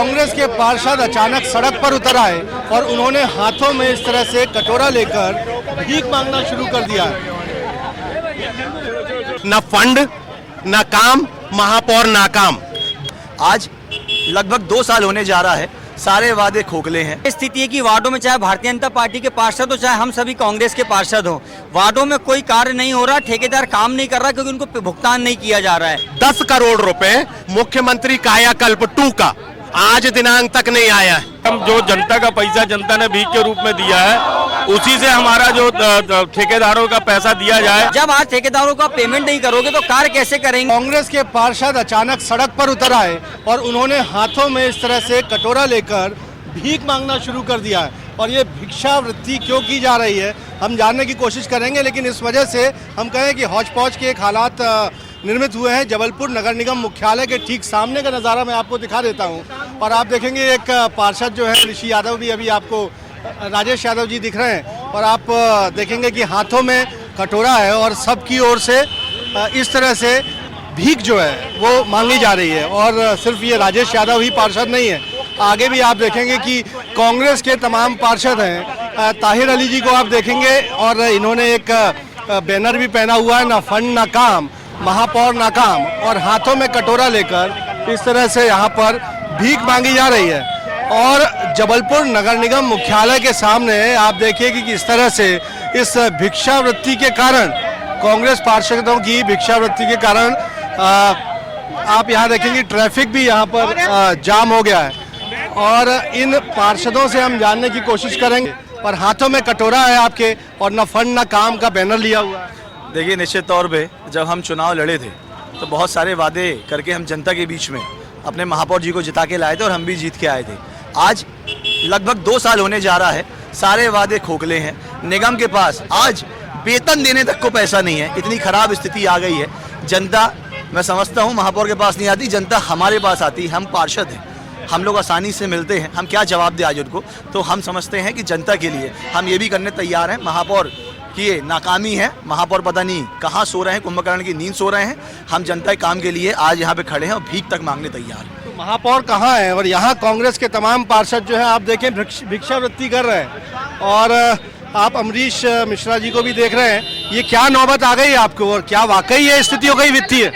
कांग्रेस के पार्षद अचानक सड़क पर उतर आए और उन्होंने हाथों में इस तरह से कटोरा लेकर भीख मांगना शुरू कर दिया। न फंड न काम, महापौर नाकाम। आज लगभग 2 साल होने जा रहा है, सारे वादे खोखले हैं। स्थिति है कि वार्डों में चाहे भारतीय जनता पार्टी के पार्षद हो चाहे हम सभी कांग्रेस के पार्षद हो, वार्डों में कोई कार्य नहीं हो रहा, ठेकेदार काम नहीं कर रहा क्योंकि उनको भुगतान नहीं किया जा रहा है। 10 करोड़ रुपए मुख्यमंत्री कायाकल्प 2 का आज दिनांक तक नहीं आया है। हम जो जनता का पैसा जनता ने भीख के रूप में दिया है, उसी से हमारा जो ठेकेदारों का पैसा दिया जाए। जब आज ठेकेदारों का पेमेंट नहीं करोगे तो कार्य कैसे करेंगे? कांग्रेस के पार्षद अचानक सड़क पर उतर आए और उन्होंने हाथों में इस तरह से कटोरा लेकर भीख मांगना शुरू कर दिया है। और ये भिक्षावृत्ति क्यों की जा रही है हम जानने की कोशिश करेंगे, लेकिन इस वजह से हम कहें कि हौच पौच के एक हालात निर्मित हुए हैं। जबलपुर नगर निगम मुख्यालय के ठीक सामने का नज़ारा मैं आपको दिखा देता हूं और आप देखेंगे एक पार्षद जो है ऋषि यादव भी अभी आपको राजेश यादव जी दिख रहे हैं और आप देखेंगे कि हाथों में कटोरा है और सबकी ओर से इस तरह से भीख जो है वो मांगी जा रही है। और सिर्फ ये राजेश यादव ही पार्षद नहीं है, आगे भी आप देखेंगे कि कांग्रेस के तमाम पार्षद हैं। ताहिर अली जी को आप देखेंगे और इन्होंने एक बैनर भी पहना हुआ है, ना फंड ना काम, महापौर नाकाम, और हाथों में कटोरा लेकर इस तरह से यहाँ पर भीख मांगी जा रही है। और जबलपुर नगर निगम मुख्यालय के सामने आप देखिए कि किस तरह से इस भिक्षावृत्ति के कारण, कांग्रेस पार्षदों की भिक्षावृत्ति के कारण आप यहाँ देखेंगे ट्रैफिक भी यहाँ पर जाम हो गया है। और इन पार्षदों से हम जानने की कोशिश करेंगे। और हाथों में कटोरा है आपके और न फंड न काम का बैनर लिया हुआ है। देखिए, निश्चित तौर पे जब हम चुनाव लड़े थे तो बहुत सारे वादे करके हम जनता के बीच में अपने महापौर जी को जिता के लाए थे और हम भी जीत के आए थे। आज लगभग 2 साल होने जा रहा है, सारे वादे खोखले हैं। निगम के पास आज वेतन देने तक को पैसा नहीं है, इतनी खराब स्थिति आ गई है। जनता, मैं समझता हूँ, महापौर के पास नहीं आती, जनता हमारे पास आती है। हम पार्षद हैं, हम लोग आसानी से मिलते हैं, हम क्या जवाब दें आज उनको? तो हम समझते हैं कि जनता के लिए हम ये भी करने तैयार हैं। महापौर की ये नाकामी है, महापौर पता नहीं कहाँ सो रहे हैं, कुंभकर्ण की नींद सो रहे हैं। हम जनता के काम के लिए आज यहाँ पे खड़े हैं और भीख तक मांगने तैयार हैं। तो महापौर कहाँ है? और यहाँ कांग्रेस के तमाम पार्षद जो है आप देखें भिक्षावृत्ति कर रहे हैं। और आप अमरीश मिश्रा जी को भी देख रहे हैं। ये क्या नौबत आ गई है आपको और क्या वाकई ये स्थिति हो गई वित्तीय?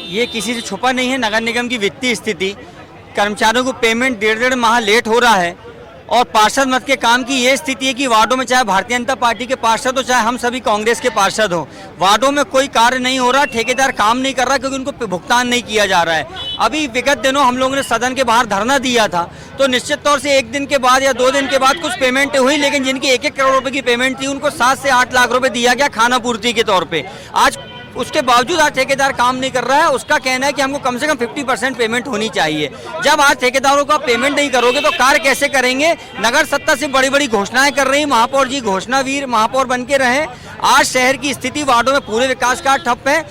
ये किसी से छुपा नहीं है। नगर निगम की वित्तीय स्थिति, कर्मचारियों को पेमेंट 1.5 माह लेट हो रहा है और पार्षद मत के काम की ये स्थिति है कि वार्डों में चाहे भारतीय जनता पार्टी के पार्षद हो चाहे हम सभी कांग्रेस के पार्षद हो, वार्डों में कोई कार्य नहीं हो रहा, ठेकेदार काम नहीं कर रहा क्योंकि उनको भुगतान नहीं किया जा रहा है। अभी विगत दिनों हम लोगों ने सदन के बाहर धरना दिया था, तो निश्चित तौर से 1 दिन के बाद या 2 दिन के बाद कुछ पेमेंट हुई, लेकिन जिनकी 1-1 करोड़ रुपए की पेमेंट थी उनको 7 से 8 लाख रुपए दिया गया खाना पूर्ति के तौर पर। आज उसके बावजूद आज ठेकेदार काम नहीं कर रहा है। उसका कहना है कि हमको कम से कम 50% पेमेंट होनी चाहिए। जब आज ठेकेदारों का पेमेंट नहीं करोगे तो कार्य कैसे करेंगे? नगर सत्ता से बड़ी बड़ी घोषणाएं कर रही, महापौर जी घोषणावीर महापौर बन के रहे। आज शहर की स्थिति, वार्डों में पूरे विकास कार्य ठप है।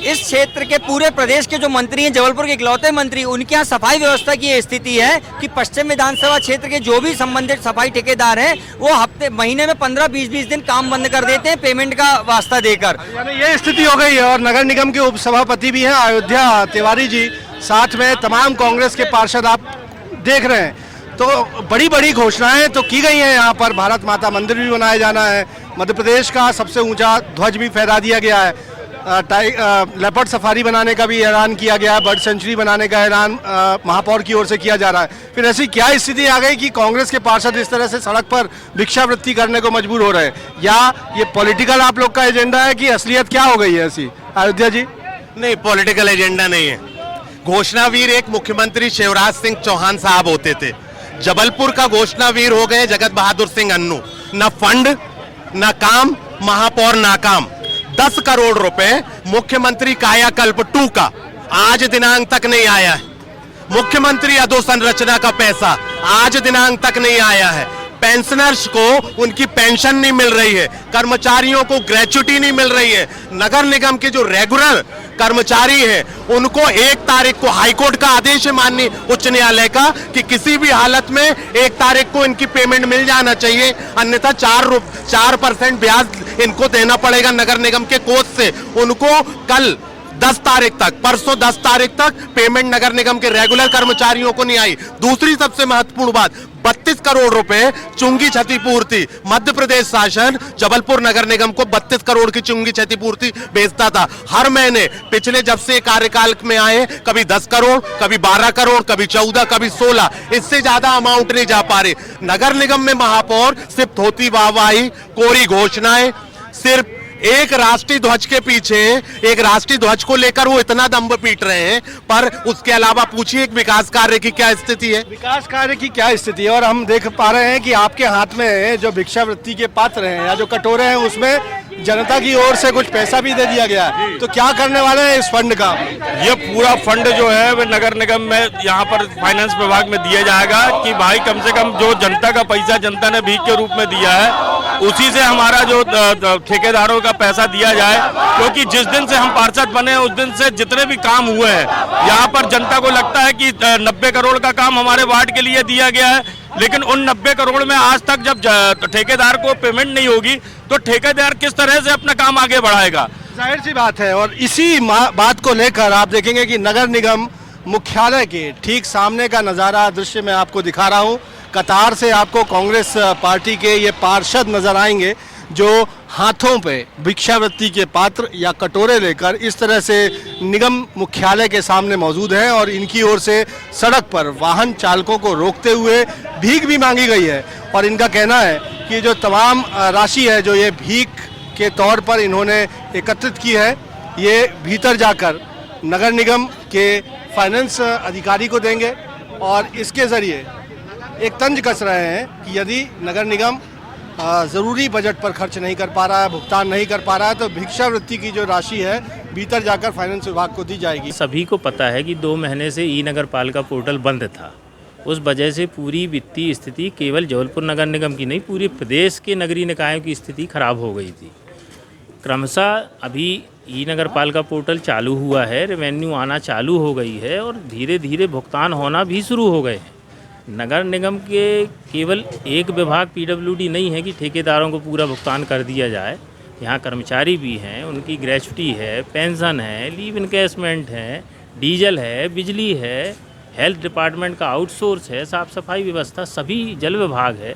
इस क्षेत्र के पूरे प्रदेश के जो मंत्री हैं, जबलपुर के इकलौते मंत्री, उनके यहाँ सफाई व्यवस्था की स्थिति है कि पश्चिम विधानसभा क्षेत्र के जो भी संबंधित सफाई ठेकेदार हैं वो महीने में 15-20 दिन काम बंद कर देते हैं पेमेंट का वास्ता देकर। यानी ये स्थिति हो गई है। और नगर निगम के उपसभापति भी हैं अयोध्या तिवारी जी, साथ में तमाम कांग्रेस के पार्षद आप देख रहे हैं। तो बड़ी बड़ी घोषणाएं तो की गई हैं। यहाँ पर भारत माता मंदिर भी बनाया जाना है, मध्य प्रदेश का सबसे ऊंचा ध्वज भी फहरा दिया गया है, लेपर्ड सफारी बनाने का भी ऐलान किया गया है, बर्ड सेंचुरी बनाने का ऐलान महापौर की ओर से किया जा रहा है। फिर ऐसी क्या स्थिति आ गई कि कांग्रेस के पार्षद इस तरह से सड़क पर भिक्षावृत्ति करने को मजबूर हो रहे हैं? या ये पॉलिटिकल आप लोग का एजेंडा है कि असलियत क्या हो गई है ऐसी? अयोध्या जी, नहीं, पॉलिटिकल एजेंडा नहीं है। घोषणावीर एक मुख्यमंत्री शिवराज सिंह चौहान साहब होते थे, जबलपुर का घोषणावीर हो गए जगत बहादुर सिंह अन्नू। न फंड न काम, महापौर नाकाम। 10 करोड़ रुपए मुख्यमंत्री कायाकल्प 2 का आज दिनांक तक नहीं आया है। मुख्यमंत्री अधोसंरचना का पैसा आज दिनांक तक नहीं आया है। पेंशनर्स को उनकी पेंशन नहीं मिल रही है, कर्मचारियों को ग्रेच्युटी नहीं मिल रही है। नगर निगम के जो रेगुलर कर्मचारी हैं उनको 1 तारीख को हाईकोर्ट का आदेश है माननीय उच्च न्यायालय का कि किसी भी हालत में 1 तारीख को इनकी पेमेंट मिल जाना चाहिए, अन्यथा 4% ब्याज इनको देना पड़ेगा नगर निगम के कोष से। उनको कल 10 तारीख तक, परसों 10 तारीख तक पेमेंट नगर निगम के रेगुलर कर्मचारियों को नहीं आई। दूसरी सबसे महत्वपूर्ण बात, 32 करोड़ रुपए चुंगी क्षतिपूर्ति, मध्य प्रदेश शासन जबलपुर नगर निगम को 32 करोड़ की चुंगी क्षतिपूर्ति भेजता था हर महीने। पिछले जब से कार्यकाल में आए, कभी 10 करोड़, कभी 12 करोड़, कभी 14, कभी 16, इससे ज्यादा अमाउंट नहीं जा पा रही। नगर निगम में महापौर सिर्फ धोती वाहवाही, कोरी घोषणाएं, सिर्फ एक राष्ट्रीय ध्वज के पीछे, एक राष्ट्रीय ध्वज को लेकर वो इतना दम पीट रहे हैं, पर उसके अलावा पूछिए एक विकास कार्य की क्या स्थिति है। विकास कार्य की क्या स्थिति है? और हम देख पा रहे हैं कि आपके हाथ में जो भिक्षावृत्ति के पात्र हैं या जो कटोरे हैं, उसमें जनता की ओर से कुछ पैसा भी दे दिया गया है। तो क्या करने वाले हैं इस फंड का? ये पूरा फंड जो है वो नगर निगम में यहाँ पर फाइनेंस विभाग में दिया जाएगा कि भाई कम से कम जो जनता का पैसा जनता ने भीख के रूप में दिया है, उसी से हमारा जो ठेकेदारों का पैसा दिया जाए। क्योंकि जिस दिन से हम पार्षद बने उस दिन से जितने भी काम हुए हैं, यहाँ पर जनता को लगता है कि 90 करोड़ का काम हमारे वार्ड के लिए दिया गया है, लेकिन उन 90 करोड़ में आज तक जब ठेकेदार को पेमेंट नहीं होगी तो ठेकेदार किस तरह से अपना काम आगे बढ़ाएगा? जाहिर सी बात है। और इसी बात को लेकर आप देखेंगे कि नगर निगम मुख्यालय के ठीक सामने का नज़ारा दृश्य मैं आपको दिखा रहा हूँ। कतार से आपको कांग्रेस पार्टी के ये पार्षद नजर आएंगे जो हाथों पे भिक्षावृत्ति के पात्र या कटोरे लेकर इस तरह से निगम मुख्यालय के सामने मौजूद हैं और इनकी ओर से सड़क पर वाहन चालकों को रोकते हुए भीख भी मांगी गई है। और इनका कहना है कि जो तमाम राशि है जो ये भीख के तौर पर इन्होंने एकत्रित की है, ये भीतर जाकर नगर निगम के फाइनेंस अधिकारी को देंगे और इसके ज़रिए एक तंज कस रहे हैं कि यदि नगर निगम ज़रूरी बजट पर खर्च नहीं कर पा रहा है, भुगतान नहीं कर पा रहा है, तो भिक्षावृत्ति की जो राशि है भीतर जाकर फाइनेंस विभाग को दी जाएगी। सभी को पता है कि 2 महीने से ई नगर पालिका पोर्टल बंद था। उस वजह से पूरी वित्तीय स्थिति केवल जबलपुर नगर निगम की नहीं, पूरे प्रदेश के नगरीय निकायों की स्थिति खराब हो गई थी। क्रमशः अभी ई नगर पालिका पोर्टल चालू हुआ है, रेवेन्यू आना चालू हो गई है और धीरे धीरे भुगतान होना भी शुरू हो गए हैं। नगर निगम के केवल एक विभाग पीडब्ल्यूडी नहीं है कि ठेकेदारों को पूरा भुगतान कर दिया जाए। यहाँ कर्मचारी भी हैं, उनकी ग्रेच्युटी है, पेंशन है, लीव इनकैशमेंट है, डीजल है, बिजली है, हेल्थ डिपार्टमेंट का आउटसोर्स है, साफ़ सफाई व्यवस्था, सभी जल विभाग है।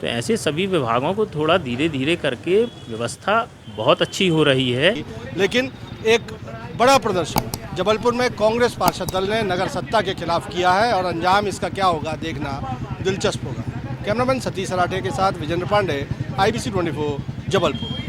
तो ऐसे सभी विभागों को थोड़ा धीरे धीरे करके व्यवस्था बहुत अच्छी हो रही है। लेकिन एक बड़ा प्रदर्शन जबलपुर में कांग्रेस पार्षद दल ने नगर सत्ता के खिलाफ किया है और अंजाम इसका क्या होगा देखना दिलचस्प होगा। कैमरामैन सतीश सराठे के साथ विजेंद्र पांडे, IBC 24 जबलपुर।